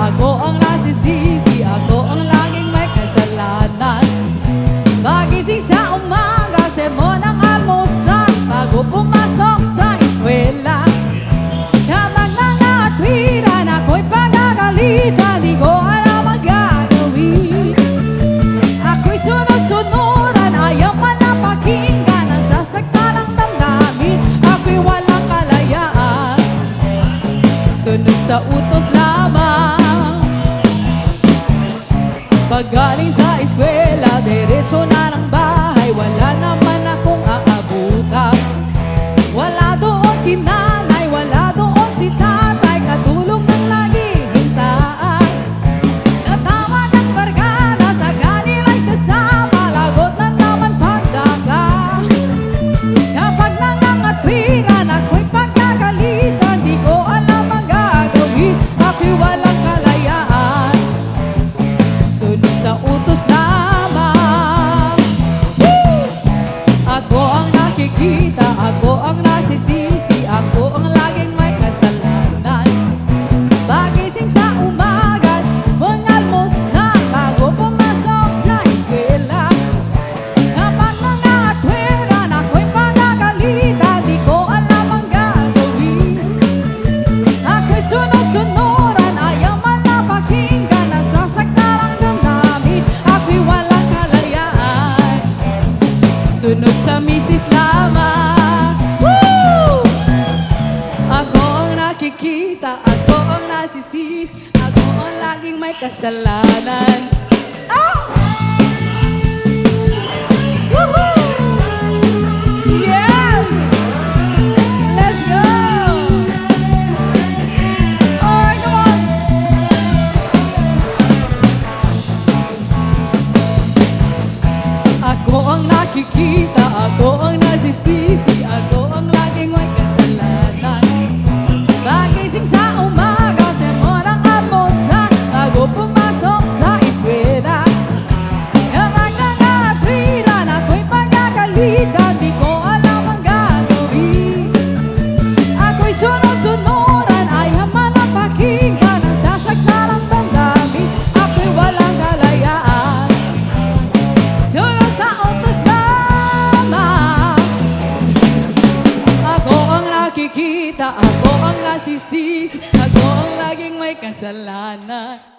ako ang nasisisi, ako ang laging may kasalanan. Pagising sa umaga, sermon ang almusal, bago pumasok sa eskwela. Kapag nangatwiran, ako'y pagagalitan, di ko alam ang gagawin. Ako'y sunod-sunuran, ayaw man na pakinggan, nasasaktan ang damdamin, ako'y walang kalayaan. Sunod sa utos lamang. Pag galing sa eskwela, diretso na ng bahay, wala naman akong aabutan. Wala doon si nanay, wala doon si tatay, katulong ng laging hintaan. Natawag ang barkada, sa kanila'y sasama, lagot na naman pagdaga. Kapag nangangatwiran, ako'y pagkagalitan, di ko alam ang gagawin, ako'y walang kalayaan. Sunod sa utos lamang. Ako ang nakikita, ako ang nasisisi, ako ang laging may kasalanan. Pagising sa umaga, mangalmusal, bago pumasok sa eskwela. Kapag nangatwiran, ako'y pagagalitan, di ko alam ang gagawin. Ako'y sunod-sunuran, ayaw man na pakinggan, nasasaktan ang damdamin, ako'y walang kalayaan. Sunod sa misis lamang. Woo! Ako ang nakikita, ako ang nasisisi, ako ang laging may kasalanan. Oh! Woohoo! Yeah! Let's go! Alright, come on! Ako ang nakikita, ako ang nasisisi, ako ang laging may kasalanan. Pagising sa umaga, sermon ang almusal, bago pumasok sa eskwela. Kapag nangatwiran, ako'y pagkagalitan, di ko alam ang gagawin. Ako'y sunod-sunuran, ayaw man na pakinggan, nasasaktan ang damdamin, ako'y walang kalayaan. Sunod sa utos lamang. Ako ang nakikita, ako ang nasisisi, ako ang laging may kasalanan.